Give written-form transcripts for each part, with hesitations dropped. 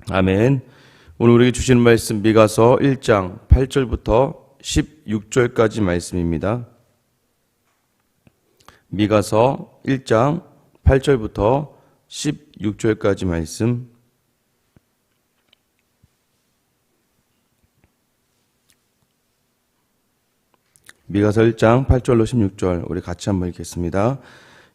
아멘. 오늘 우리에게 주시는 말씀 미가서 1장 8절부터 16절까지 말씀입니다. 미가서 1장 8절부터 16절까지 말씀. 미가서 1장 8절로 16절 우리 같이 한번 읽겠습니다.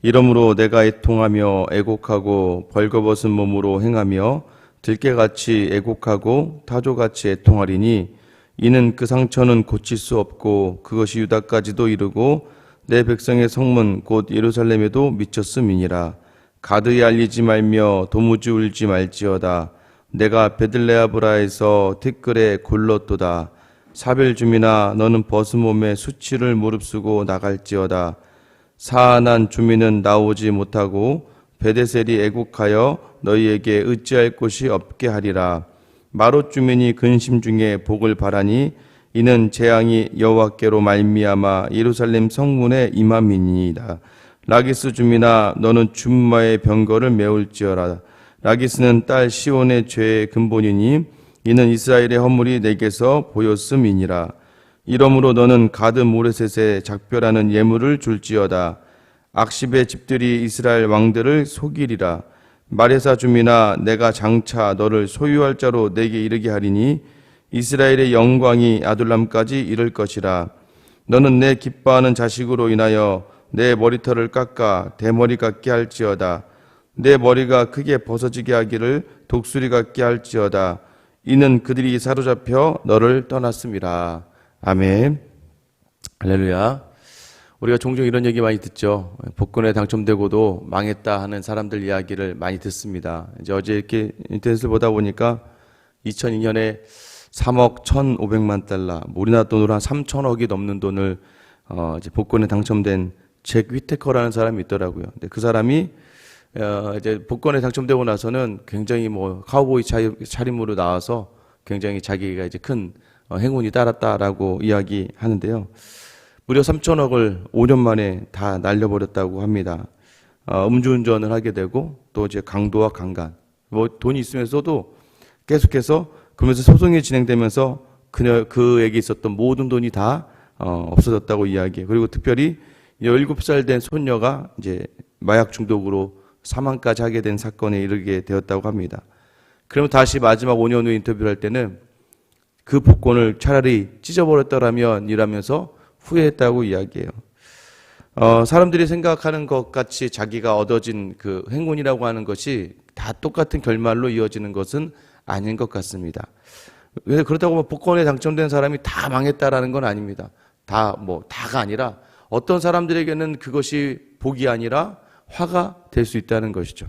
이러므로 내가 애통하며 애곡하고 벌거벗은 몸으로 행하며 들깨같이 애곡하고 타조같이 애통하리니 이는 그 상처는 고칠 수 없고 그것이 유다까지도 이르고 내 백성의 성문 곧 예루살렘에도 미쳤음이니라. 가드에 알리지 말며 도무지 울지 말지어다. 내가 베들레아브라에서 티끌에 굴렀도다. 사별주민아 너는 벗은 몸에 수치를 무릅쓰고 나갈지어다. 사안한 주민은 나오지 못하고 베데셀이 애국하여 너희에게 어찌할 곳이 없게 하리라. 마롯 주민이 근심 중에 복을 바라니 이는 재앙이 여호와께로 말미암아 예루살렘 성문에 임함이니이다. 라기스 주민아 너는 준마의 병거를 메울지어라. 라기스는 딸 시온의 죄의 근본이니 이는 이스라엘의 허물이 내게서 보였음이니라. 이러므로 너는 가드 모레셋에 작별하는 예물을 줄지어다. 악십의 집들이 이스라엘 왕들을 속이리라. 마레사 주민아 내가 장차 너를 소유할 자로 내게 이르게 하리니 이스라엘의 영광이 아둘람까지 이를 것이라. 너는 내 기뻐하는 자식으로 인하여 내 머리털을 깎아 대머리 같게 할지어다. 내 머리가 크게 벗어지게 하기를 독수리 같게 할지어다. 이는 그들이 사로잡혀 너를 떠났음이라. 아멘. 할렐루야. 우리가 종종 이런 얘기 많이 듣죠. 복권에 당첨되고도 망했다 하는 사람들 이야기를 많이 듣습니다. 이제 어제 이렇게 인터넷을 보다 보니까 2002년에 3억 1,500만 달러, 우리나라 돈으로 한 3천억이 넘는 돈을 이제 복권에 당첨된 잭 위테커라는 사람이 있더라고요. 근데 그 사람이 이제 복권에 당첨되고 나서는 굉장히 카우보이 차림으로 나와서 굉장히 자기가 이제 큰 행운이 따랐다라고 이야기하는데요. 무려 3천억을 5년 만에 다 날려버렸다고 합니다. 음주운전을 하게 되고 또 이제 강도와 강간, 돈이 있으면서도 계속해서 그러면서 소송이 진행되면서 그에게 있었던 모든 돈이 다 없어졌다고 이야기해요. 그리고 특별히 17살 된 손녀가 이제 마약 중독으로 사망까지 하게 된 사건에 이르게 되었다고 합니다. 그러면 다시 마지막 5년 후 인터뷰를 할 때는 그 복권을 차라리 찢어버렸더라면 이라면서 후회했다고 이야기해요. 사람들이 생각하는 것 같이 자기가 얻어진 그 행운이라고 하는 것이 다 똑같은 결말로 이어지는 것은 아닌 것 같습니다. 그렇다고 복권에 당첨된 사람이 다 망했다라는 건 아닙니다. 다가 아니라 어떤 사람들에게는 그것이 복이 아니라 화가 될 수 있다는 것이죠.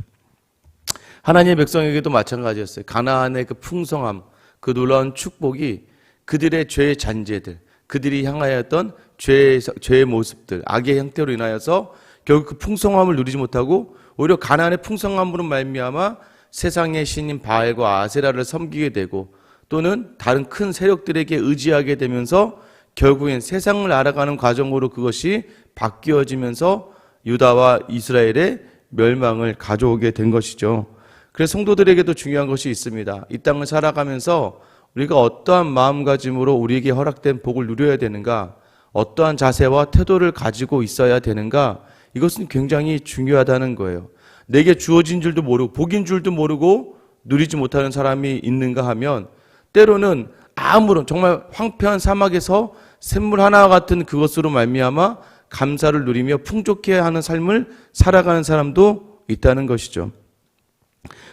하나님의 백성에게도 마찬가지였어요. 가나안의 그 풍성함, 그 놀라운 축복이 그들의 죄의 잔재들, 그들이 향하였던 죄의 모습들, 악의 형태로 인하여서 결국 그 풍성함을 누리지 못하고 오히려 가나안의 풍성함으로 말미암아 세상의 신인 바알과 아세라를 섬기게 되고 또는 다른 큰 세력들에게 의지하게 되면서 결국엔 세상을 알아가는 과정으로 그것이 바뀌어지면서 유다와 이스라엘의 멸망을 가져오게 된 것이죠. 그래서 성도들에게도 중요한 것이 있습니다. 이 땅을 살아가면서 우리가 어떠한 마음가짐으로 우리에게 허락된 복을 누려야 되는가, 어떠한 자세와 태도를 가지고 있어야 되는가, 이것은 굉장히 중요하다는 거예요. 내게 주어진 줄도 모르고 복인 줄도 모르고 누리지 못하는 사람이 있는가 하면 때로는 아무런 정말 황폐한 사막에서 샘물 하나와 같은 그것으로 말미암아 감사를 누리며 풍족해 하는 삶을 살아가는 사람도 있다는 것이죠.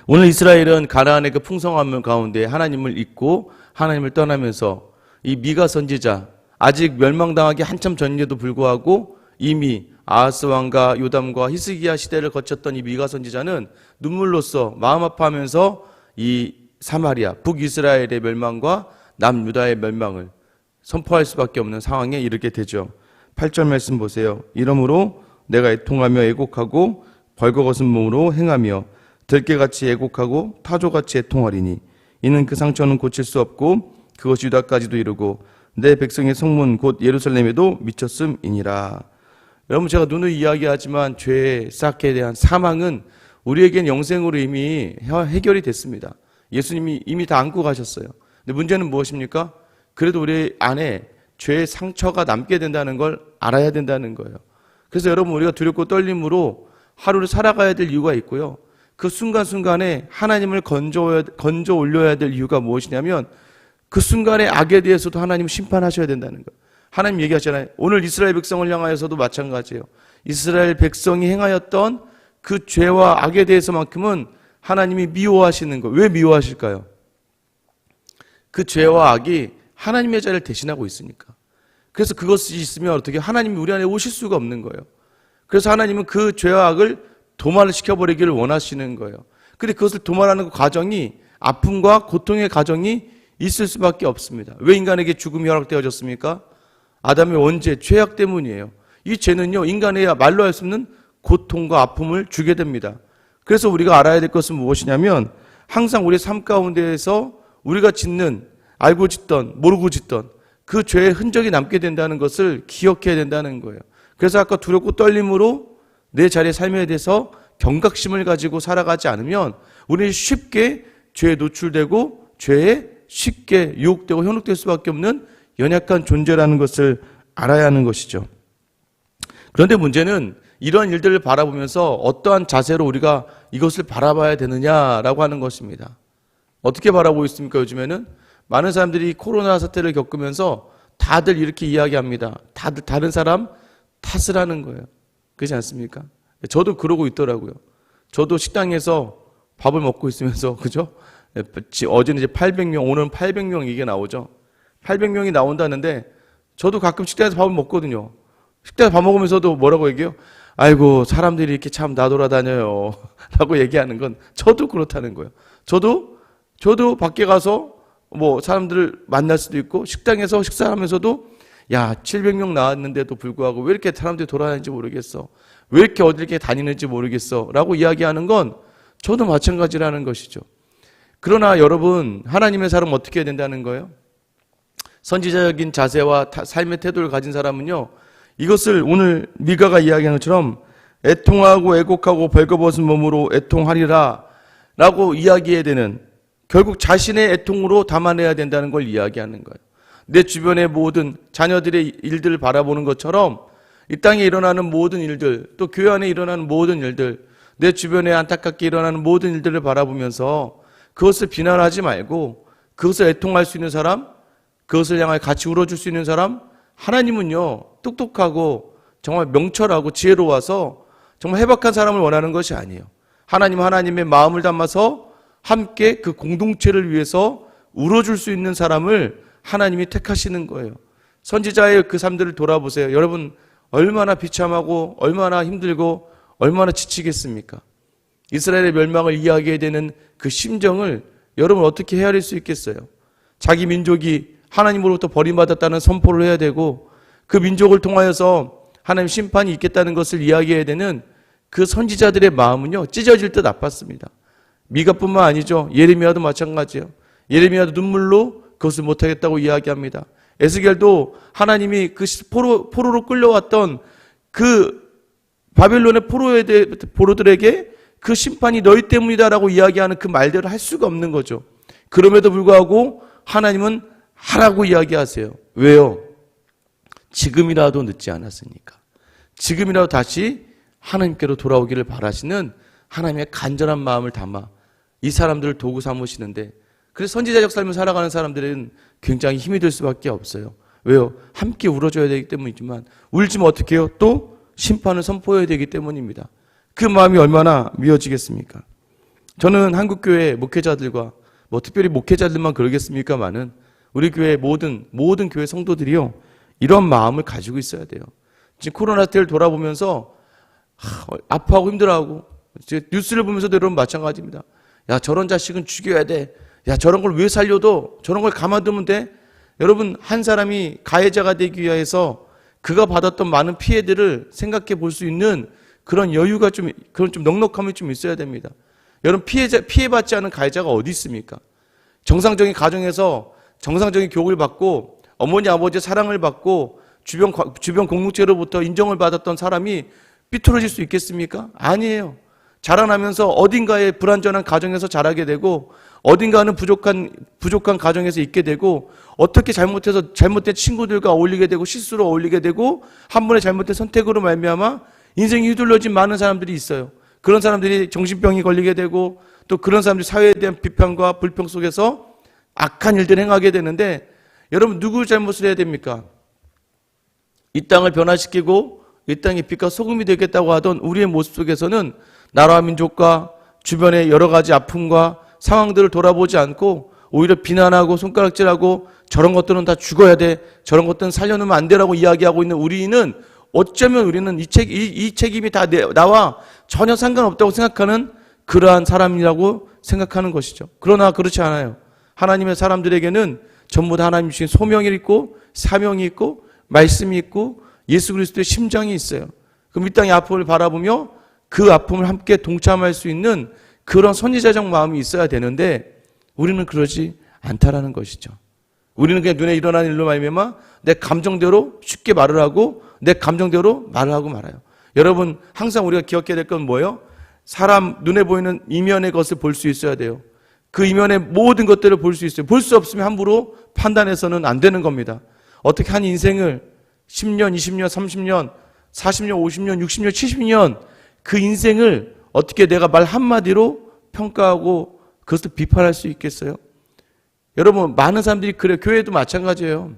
오늘 이스라엘은 가나안의 그 풍성함 가운데 하나님을 잊고 하나님을 떠나면서 이 미가 선지자, 아직 멸망당하기 한참 전인데도 불구하고 이미 아하스 왕과 요담과 히스기야 시대를 거쳤던 이 미가 선지자는 눈물로써 마음 아파하면서 이 사마리아, 북이스라엘의 멸망과 남유다의 멸망을 선포할 수밖에 없는 상황에 이르게 되죠. 8절 말씀 보세요. 이러므로 내가 애통하며 애곡하고 벌거벗은 몸으로 행하며 들깨같이 애곡하고 타조같이 애통하리니 이는 그 상처는 고칠 수 없고 그것이 유다까지도 이르고 내 백성의 성문 곧 예루살렘에도 미쳤음이니라. 여러분, 제가 누누이 이야기하지만 죄의 싹에 대한 사망은 우리에겐 영생으로 이미 해결이 됐습니다. 예수님이 이미 다 안고 가셨어요. 근데 문제는 무엇입니까? 그래도 우리 안에 죄의 상처가 남게 된다는 걸 알아야 된다는 거예요. 그래서 여러분, 우리가 두렵고 떨림으로 하루를 살아가야 될 이유가 있고요. 그 순간순간에 하나님을 건져 올려야 될 이유가 무엇이냐면, 그 순간의 악에 대해서도 하나님은 심판하셔야 된다는 거예요. 하나님 얘기하잖아요. 오늘 이스라엘 백성을 향하여서도 마찬가지예요. 이스라엘 백성이 행하였던 그 죄와 악에 대해서만큼은 하나님이 미워하시는 거예요. 왜 미워하실까요? 그 죄와 악이 하나님의 자리를 대신하고 있으니까. 그래서 그것이 있으면 어떻게 하나님이 우리 안에 오실 수가 없는 거예요. 그래서 하나님은 그 죄와 악을 도말을 시켜버리기를 원하시는 거예요. 근데 그것을 도말하는 과정이 아픔과 고통의 과정이 있을 수밖에 없습니다. 왜 인간에게 죽음이 허락되어졌습니까? 아담의 원죄, 죄악 때문이에요. 이 죄는요, 인간의 말로 할 수 없는 고통과 아픔을 주게 됩니다. 그래서 우리가 알아야 될 것은 무엇이냐면, 항상 우리의 삶 가운데에서 우리가 짓는, 알고 짓던, 모르고 짓던 그 죄의 흔적이 남게 된다는 것을 기억해야 된다는 거예요. 그래서 아까 두렵고 떨림으로 내 자리의 삶에 대해서 경각심을 가지고 살아가지 않으면 우리는 쉽게 죄에 노출되고 죄에 쉽게 유혹되고 현혹될 수밖에 없는 연약한 존재라는 것을 알아야 하는 것이죠. 그런데 문제는 이러한 일들을 바라보면서 어떠한 자세로 우리가 이것을 바라봐야 되느냐라고 하는 것입니다. 어떻게 바라보고 있습니까? 요즘에는 많은 사람들이 코로나 사태를 겪으면서 다들 이렇게 이야기합니다. 다들 다른 사람 탓을 하는 거예요. 그렇지 않습니까? 저도 그러고 있더라고요. 저도 식당에서 밥을 먹고 있으면서, 그죠? 어제는 이제 800명, 오늘은 800명 이게 나오죠. 800명이 나온다는데 저도 가끔 식당에서 밥을 먹거든요. 식당에서 밥 먹으면서도 뭐라고 얘기해요? 아이고, 사람들이 이렇게 참 나돌아다녀요. 라고 얘기하는 건 저도 그렇다는 거예요. 저도 밖에 가서 뭐 사람들을 만날 수도 있고, 식당에서 식사하면서도 야, 700명 나왔는데도 불구하고 왜 이렇게 사람들이 돌아다니는지 모르겠어. 왜 이렇게 어디 이렇게 다니는지 모르겠어. 라고 이야기하는 건 저도 마찬가지라는 것이죠. 그러나 여러분, 하나님의 사람은 어떻게 해야 된다는 거예요? 선지자적인 자세와 삶의 태도를 가진 사람은요, 이것을 오늘 미가가 이야기하는 것처럼 애통하고 애곡하고 벌거벗은 몸으로 애통하리라 라고 이야기해야 되는, 결국 자신의 애통으로 담아내야 된다는 걸 이야기하는 거예요. 내 주변의 모든 자녀들의 일들을 바라보는 것처럼 이 땅에 일어나는 모든 일들, 또 교회 안에 일어나는 모든 일들, 내 주변에 안타깝게 일어나는 모든 일들을 바라보면서 그것을 비난하지 말고 그것을 애통할 수 있는 사람, 그것을 향해 같이 울어줄 수 있는 사람, 하나님은요, 똑똑하고 정말 명철하고 지혜로워서 정말 해박한 사람을 원하는 것이 아니에요. 하나님은 하나님의 마음을 담아서 함께 그 공동체를 위해서 울어줄 수 있는 사람을 하나님이 택하시는 거예요. 선지자의 그 삶들을 돌아보세요. 여러분, 얼마나 비참하고 얼마나 힘들고 얼마나 지치겠습니까? 이스라엘의 멸망을 이야기해야 되는 그 심정을 여러분 어떻게 헤아릴 수 있겠어요? 자기 민족이 하나님으로부터 버림받았다는 선포를 해야 되고, 그 민족을 통하여서 하나님 심판이 있겠다는 것을 이야기해야 되는 그 선지자들의 마음은요, 찢어질 듯 아팠습니다. 미가뿐만 아니죠. 예레미야도 마찬가지예요. 예레미야도 눈물로 그것을 못하겠다고 이야기합니다. 에스겔도 하나님이 그 포로로 끌려왔던 그 바벨론의 포로들에게 그 심판이 너희 때문이다라고 이야기하는 그 말대로 할 수가 없는 거죠. 그럼에도 불구하고 하나님은 하라고 이야기하세요. 왜요? 지금이라도 늦지 않았으니까. 지금이라도 다시 하나님께로 돌아오기를 바라시는 하나님의 간절한 마음을 담아 이 사람들을 도구 삼으시는데, 그래서 선지자적 삶을 살아가는 사람들은 굉장히 힘이 들 수밖에 없어요. 왜요? 함께 울어줘야 되기 때문이지만, 울지면 어떻게 해요? 또 심판을 선포해야 되기 때문입니다. 그 마음이 얼마나 미워지겠습니까? 저는 한국교회 목회자들과, 특별히 목회자들만 그러겠습니까마는, 우리 교회 모든 교회 성도들이요, 이런 마음을 가지고 있어야 돼요. 지금 코로나 때를 돌아보면서 아파하고 힘들어하고, 뉴스를 보면서도 여러분 마찬가지입니다. 야, 저런 자식은 죽여야 돼. 야, 저런 걸 왜 살려도, 저런 걸 가만두면 돼. 여러분, 한 사람이 가해자가 되기 위해서 그가 받았던 많은 피해들을 생각해 볼 수 있는 그런 여유가 그런 넉넉함이 좀 있어야 됩니다. 여러분, 피해받지 않은 가해자가 어디 있습니까? 정상적인 가정에서 정상적인 교육을 받고 어머니 아버지의 사랑을 받고 주변 공동체로부터 인정을 받았던 사람이 삐뚤어질 수 있겠습니까? 아니에요. 자라나면서 어딘가에 불완전한 가정에서 자라게 되고 어딘가는 부족한 가정에서 있게 되고 어떻게 잘못해서 잘못된 친구들과 어울리게 되고 실수로 어울리게 되고 한 번의 잘못된 선택으로 말미암아 인생이 휘둘러진 많은 사람들이 있어요. 그런 사람들이 정신병이 걸리게 되고 또 그런 사람들이 사회에 대한 비판과 불평 속에서 악한 일들을 행하게 되는데 여러분 누구 잘못을 해야 됩니까? 이 땅을 변화시키고 이 땅이 빛과 소금이 되겠다고 하던 우리의 모습 속에서는 나라와 민족과 주변의 여러 가지 아픔과 상황들을 돌아보지 않고 오히려 비난하고 손가락질하고 저런 것들은 다 죽어야 돼, 저런 것들은 살려놓으면 안 되라고 이야기하고 있는 우리는 어쩌면 우리는 이 책임이 다 나와 전혀 상관없다고 생각하는 그러한 사람이라고 생각하는 것이죠. 그러나 그렇지 않아요. 하나님의 사람들에게는 전부 다 하나님 주신 소명이 있고 사명이 있고 말씀이 있고 예수 그리스도의 심장이 있어요. 그럼 이 땅의 아픔을 바라보며 그 아픔을 함께 동참할 수 있는 그런 선지자적 마음이 있어야 되는데 우리는 그러지 않다라는 것이죠. 우리는 그냥 눈에 일어나는 일로 말미암아 내 감정대로 쉽게 말을 하고 내 감정대로 말을 하고 말아요. 여러분 항상 우리가 기억해야 될 건 뭐예요? 사람 눈에 보이는 이면의 것을 볼 수 있어야 돼요. 그 이면의 모든 것들을 볼 수 있어요. 볼 수 없으면 함부로 판단해서는 안 되는 겁니다. 어떻게 한 인생을 10년, 20년, 30년, 40년, 50년, 60년, 70년 그 인생을 어떻게 내가 말 한마디로 평가하고 그것을 비판할 수 있겠어요? 여러분 많은 사람들이 그래요. 교회도 마찬가지예요.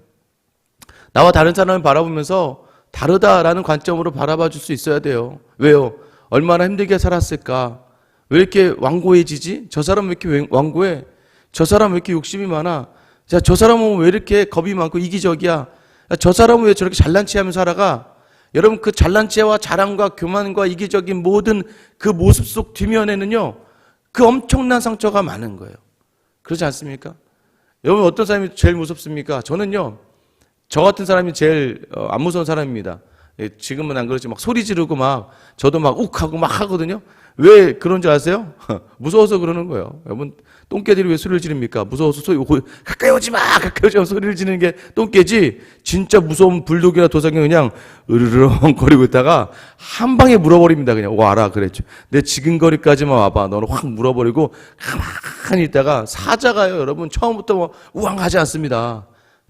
나와 다른 사람을 바라보면서 다르다라는 관점으로 바라봐 줄 수 있어야 돼요. 왜요? 얼마나 힘들게 살았을까? 왜 이렇게 완고해지지? 저 사람은 왜 이렇게 완고해? 저 사람은 왜 이렇게 욕심이 많아? 자, 저 사람은 왜 이렇게 겁이 많고 이기적이야? 저 사람은 왜 저렇게 잘난 체하며 살아가? 여러분 그 잘난 체와 자랑과 교만과 이기적인 모든 그 모습 속 뒷면에는요 그 엄청난 상처가 많은 거예요. 그렇지 않습니까? 여러분 어떤 사람이 제일 무섭습니까? 저는요 저 같은 사람이 제일 안 무서운 사람입니다. 지금은 안 그렇지 막 소리 지르고 막 저도 막 욱하고 막 하거든요. 왜 그런 줄 아세요? 무서워서 그러는 거예요. 여러분 똥개들이 왜 소리를 지릅니까? 무서워서 가까이 오지 마! 가까이 오지 마! 소리를 지르는 게 똥개지 진짜 무서운 불독이나 도사기 그냥 으르렁 거리고 있다가 한 방에 물어버립니다. 그냥 와라 그랬죠. 내 지근거리까지만 와봐. 너는 확 물어버리고 가만히 있다가 사자가요 여러분 처음부터 뭐 우왕하지 않습니다.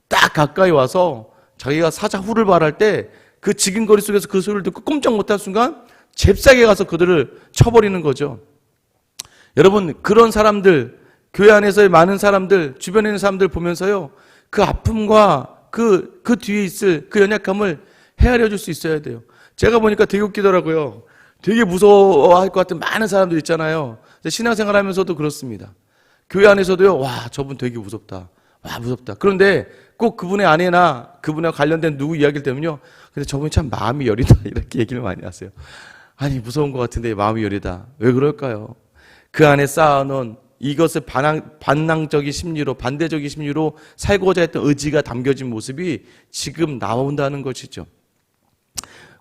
딱 가까이 와서 자기가 사자 후를 발할 때 그 지근거리 속에서 그 소리를 듣고 꼼짝 못할 순간 잽싸게 가서 그들을 쳐버리는 거죠. 여러분 그런 사람들 교회 안에서의 많은 사람들 주변에 있는 사람들 보면서요 그 아픔과 그 뒤에 있을 그 연약함을 헤아려 줄 수 있어야 돼요. 제가 보니까 되게 웃기더라고요. 되게 무서워할 것 같은 많은 사람들 있잖아요. 신앙생활 하면서도 그렇습니다. 교회 안에서도요 와 저분 되게 무섭다. 와 무섭다. 그런데 꼭 그분의 아내나 그분과 관련된 누구 이야기를 들으면요 근데 저분이 참 마음이 여리다 이렇게 얘기를 많이 하세요. 아니 무서운 것 같은데 마음이 여리다. 왜 그럴까요? 그 안에 쌓아놓은 이것을 반항적인 심리로 반대적인 심리로 살고자 했던 의지가 담겨진 모습이 지금 나온다는 것이죠.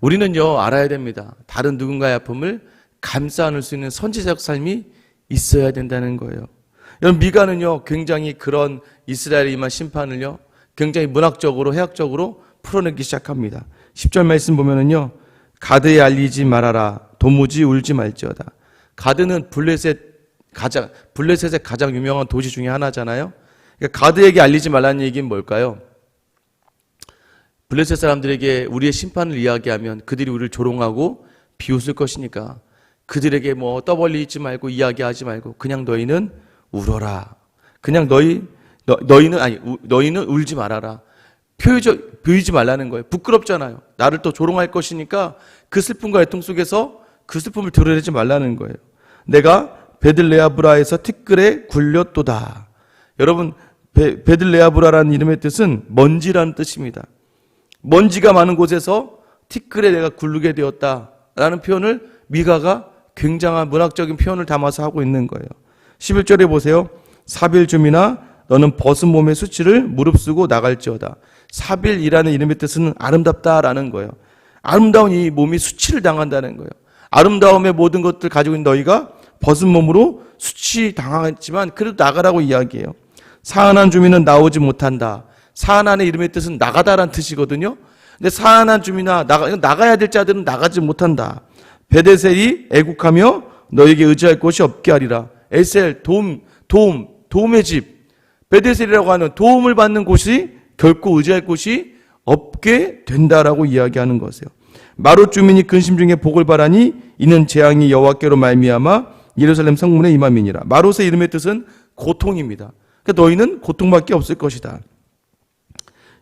우리는요 알아야 됩니다. 다른 누군가의 아픔을 감싸 안을 수 있는 선지자적 삶이 있어야 된다는 거예요. 여러분 미가는요 굉장히 그런 이스라엘에 임한 심판을요 굉장히 문학적으로 해학적으로 풀어내기 시작합니다. 10절 말씀 보면은요 가드에 알리지 말아라 도무지 울지 말지어다. 가드는 블레셋의 가장 유명한 도시 중에 하나잖아요. 그러니까 가드에게 알리지 말라는 얘기는 뭘까요? 블레셋 사람들에게 우리의 심판을 이야기하면 그들이 우리를 조롱하고 비웃을 것이니까 그들에게 뭐 떠벌리지 말고 이야기하지 말고 그냥 너희는 울어라. 그냥 너희는 울지 말아라. 보이지 말라는 거예요. 부끄럽잖아요. 나를 또 조롱할 것이니까 그 슬픔과 애통 속에서 그 슬픔을 드러내지 말라는 거예요. 내가 베들레아브라에서 티끌에 굴렸도다. 여러분 베들레아브라라는 이름의 뜻은 먼지라는 뜻입니다. 먼지가 많은 곳에서 티끌에 내가 굴르게 되었다라는 표현을 미가가 굉장한 문학적인 표현을 담아서 하고 있는 거예요. 11절에 보세요. 사빌줌이나 너는 벗은 몸의 수치를 무릅쓰고 나갈지어다. 사빌이라는 이름의 뜻은 아름답다라는 거예요. 아름다운 이 몸이 수치를 당한다는 거예요. 아름다움의 모든 것들 가지고 있는 너희가 벗은 몸으로 수치 당하지만 그래도 나가라고 이야기해요. 사안한 주민은 나오지 못한다. 사안한의 이름의 뜻은 나가다라는 뜻이거든요. 근데 사안한 주민이나 나가야 될 자들은 나가지 못한다. 베데셀이 애국하며 너에게 의지할 곳이 없게 하리라. 에셀, 도움의 집, 베데셀이라고 하는 도움을 받는 곳이 결코 의지할 곳이 없게 된다라고 이야기하는 것이에요. 마롯 주민이 근심 중에 복을 바라니 이는 재앙이 여호와께로 말미암아 예루살렘 성문에 임함이니라. 마롯의 이름의 뜻은 고통입니다. 그러니까 너희는 고통밖에 없을 것이다.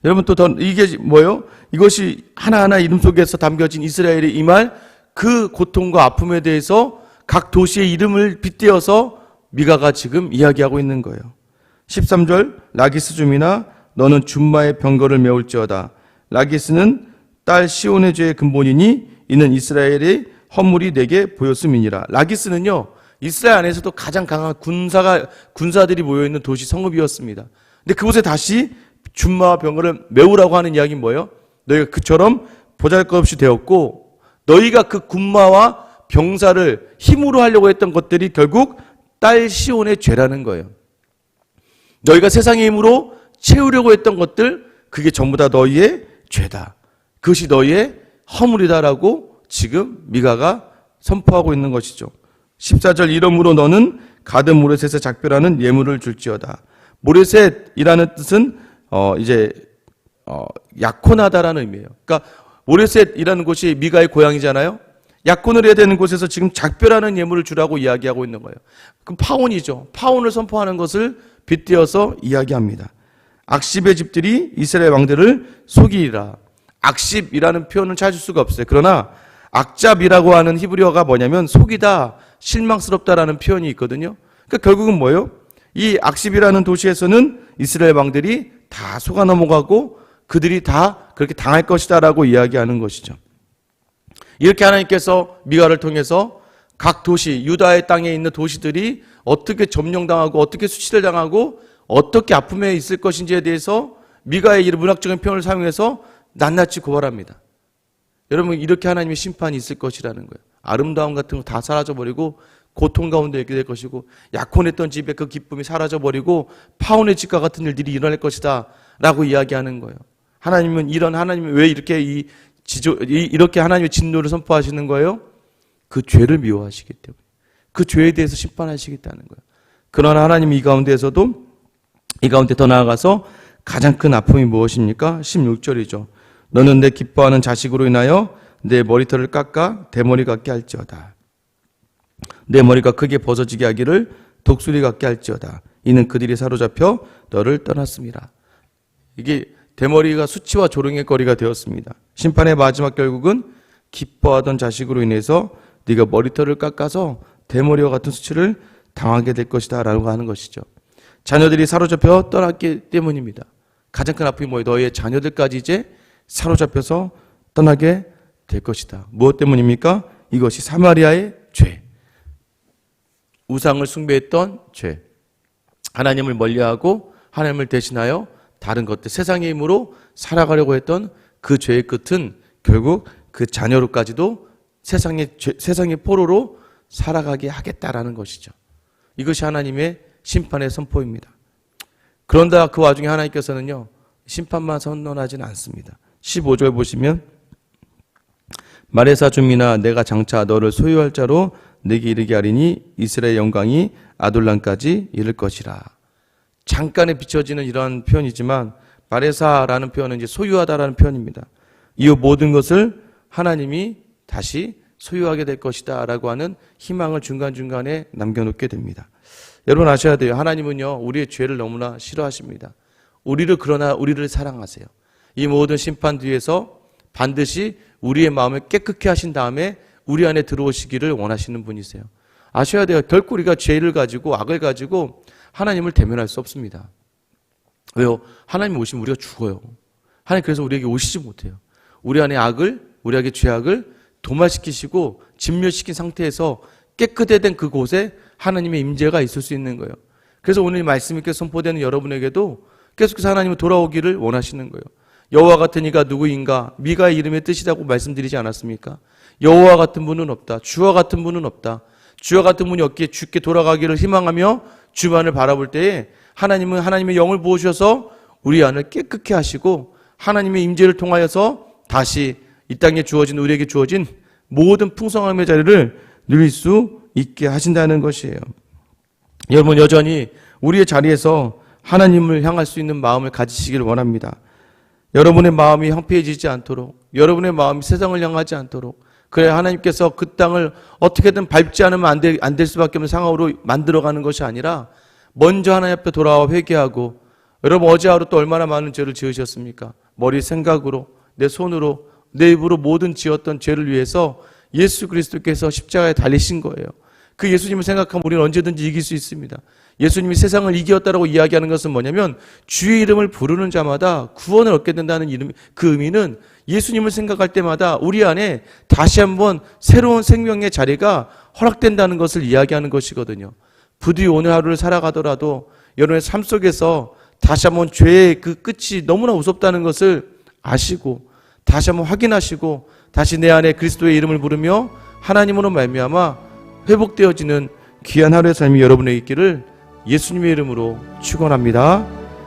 여러분 또 이게 뭐예요? 이것이 하나하나 이름 속에서 담겨진 이스라엘이 임할 그 고통과 아픔에 대해서 각 도시의 이름을 빗대어서 미가가 지금 이야기하고 있는 거예요. 13절 라기스 주민아 너는 준마의 병거를 메울지어다. 라기스는 딸 시온의 죄의 근본이니 이는 이스라엘의 허물이 내게 보였음이니라. 라기스는요 이스라엘 안에서도 가장 강한 군사들이 모여있는 도시 성읍이었습니다. 근데 그곳에 다시 준마와 병거를 메우라고 하는 이야기는 뭐예요? 너희가 그처럼 보잘것없이 되었고 너희가 그 군마와 병사를 힘으로 하려고 했던 것들이 결국 딸 시온의 죄라는 거예요. 너희가 세상의 힘으로 채우려고 했던 것들 그게 전부 다 너희의 죄다. 그것이 너희의 허물이다라고 지금 미가가 선포하고 있는 것이죠. 14절 이러므로 너는 가드 모레셋에 작별하는 예물을 줄지어다. 모레셋이라는 뜻은 약혼하다라는 의미예요. 그러니까 모레셋이라는 곳이 미가의 고향이잖아요. 약혼을 해야 되는 곳에서 지금 작별하는 예물을 주라고 이야기하고 있는 거예요. 그럼 파혼이죠. 파혼을 선포하는 것을 빗대어서 이야기합니다. 악십의 집들이 이스라엘 왕들을 속이리라. 악십이라는 표현은 찾을 수가 없어요. 그러나 악잡이라고 하는 히브리어가 뭐냐면 속이다, 실망스럽다라는 표현이 있거든요. 그러니까 결국은 뭐예요? 이 악십이라는 도시에서는 이스라엘 왕들이 다 속아 넘어가고 그들이 다 그렇게 당할 것이다라고 이야기하는 것이죠. 이렇게 하나님께서 미가를 통해서 각 도시, 유다의 땅에 있는 도시들이 어떻게 점령당하고 어떻게 수치를 당하고 어떻게 아픔에 있을 것인지에 대해서 미가의 이런 문학적인 표현을 사용해서 낱낱이 고발합니다. 여러분 이렇게 하나님의 심판이 있을 것이라는 거예요. 아름다움 같은 거 다 사라져버리고 고통 가운데 있게 될 것이고 약혼했던 집에 그 기쁨이 사라져버리고 파혼의 집과 같은 일들이 일어날 것이다 라고 이야기하는 거예요. 하나님은 왜 이렇게 하나님의 진노를 선포하시는 거예요? 그 죄를 미워하시기 때문에 그 죄에 대해서 심판하시겠다는 거예요. 그러나 하나님이 이 가운데 더 나아가서 가장 큰 아픔이 무엇입니까? 16절이죠. 너는 내 기뻐하는 자식으로 인하여 내 머리털을 깎아 대머리 같게 할지어다. 내 머리가 크게 벗어지게 하기를 독수리 같게 할지어다. 이는 그들이 사로잡혀 너를 떠났습니다. 이게 대머리가 수치와 조롱의 거리가 되었습니다. 심판의 마지막 결국은 기뻐하던 자식으로 인해서 네가 머리털을 깎아서 대머리와 같은 수치를 당하게 될 것이다 라고 하는 것이죠. 자녀들이 사로잡혀 떠났기 때문입니다. 가장 큰 아픔이 뭐예요? 너희의 자녀들까지 이제 사로잡혀서 떠나게 될 것이다. 무엇 때문입니까? 이것이 사마리아의 죄. 우상을 숭배했던 죄. 하나님을 멀리하고 하나님을 대신하여 다른 것들, 세상의 힘으로 살아가려고 했던 그 죄의 끝은 결국 그 자녀로까지도 세상의 포로로 살아가게 하겠다라는 것이죠. 이것이 하나님의 심판의 선포입니다. 그런데 그 와중에 하나님께서는요, 심판만 선언하지는 않습니다. 15절 보시면 마레사 주민아 내가 장차 너를 소유할 자로 내게 이르게 하리니 이스라엘 영광이 아둘람까지 이를 것이라. 잠깐에 비춰지는 이러한 표현이지만 마레사라는 표현은 이제 소유하다라는 표현입니다. 이 모든 것을 하나님이 다시 소유하게 될 것이다 라고 하는 희망을 중간중간에 남겨놓게 됩니다. 여러분 아셔야 돼요. 하나님은요 우리의 죄를 너무나 싫어하십니다. 그러나 우리를 사랑하세요. 이 모든 심판 뒤에서 반드시 우리의 마음을 깨끗게 하신 다음에 우리 안에 들어오시기를 원하시는 분이세요. 아셔야 돼요. 결코 우리가 죄를 가지고 악을 가지고 하나님을 대면할 수 없습니다. 왜요? 하나님 오시면 우리가 죽어요. 하나님 그래서 우리에게 오시지 못해요. 우리 안에 우리에게 죄악을 도말시키시고 진멸시킨 상태에서 깨끗해된 그곳에 하나님의 임재가 있을 수 있는 거예요. 그래서 오늘 말씀이 선포되는 여러분에게도 계속해서 하나님은 돌아오기를 원하시는 거예요. 여호와 같은 이가 누구인가? 미가의 이름의 뜻이라고 말씀드리지 않았습니까? 여호와 같은 분은 없다. 주와 같은 분은 없다. 주와 같은 분이 없기에 주께 돌아가기를 희망하며 주만을 바라볼 때에 하나님은 하나님의 영을 부으셔서 우리 안을 깨끗게 하시고 하나님의 임재를 통하여서 다시 이 땅에 우리에게 주어진 모든 풍성함의 자리를 누릴 수 있게 하신다는 것이에요. 여러분 여전히 우리의 자리에서 하나님을 향할 수 있는 마음을 가지시기를 원합니다. 여러분의 마음이 황폐해지지 않도록, 여러분의 마음이 세상을 향하지 않도록, 그래야 하나님께서 그 땅을 어떻게든 밟지 않으면 안 될 수밖에 없는 상황으로 만들어가는 것이 아니라 먼저 하나님 앞에 돌아와 회개하고, 여러분 어제 하루 또 얼마나 많은 죄를 지으셨습니까? 머리 생각으로, 내 손으로, 내 입으로 모든 지었던 죄를 위해서 예수 그리스도께서 십자가에 달리신 거예요. 그 예수님을 생각하면 우리는 언제든지 이길 수 있습니다. 예수님이 세상을 이겼다라고 이야기하는 것은 뭐냐면 주의 이름을 부르는 자마다 구원을 얻게 된다는 그 의미는 예수님을 생각할 때마다 우리 안에 다시 한번 새로운 생명의 자리가 허락된다는 것을 이야기하는 것이거든요. 부디 오늘 하루를 살아가더라도 여러분의 삶 속에서 다시 한번 죄의 그 끝이 너무나 무섭다는 것을 아시고 다시 한번 확인하시고 다시 내 안에 그리스도의 이름을 부르며 하나님으로 말미암아 회복되어지는 귀한 하루의 삶이 여러분에게 있기를 예수님의 이름으로 축원합니다.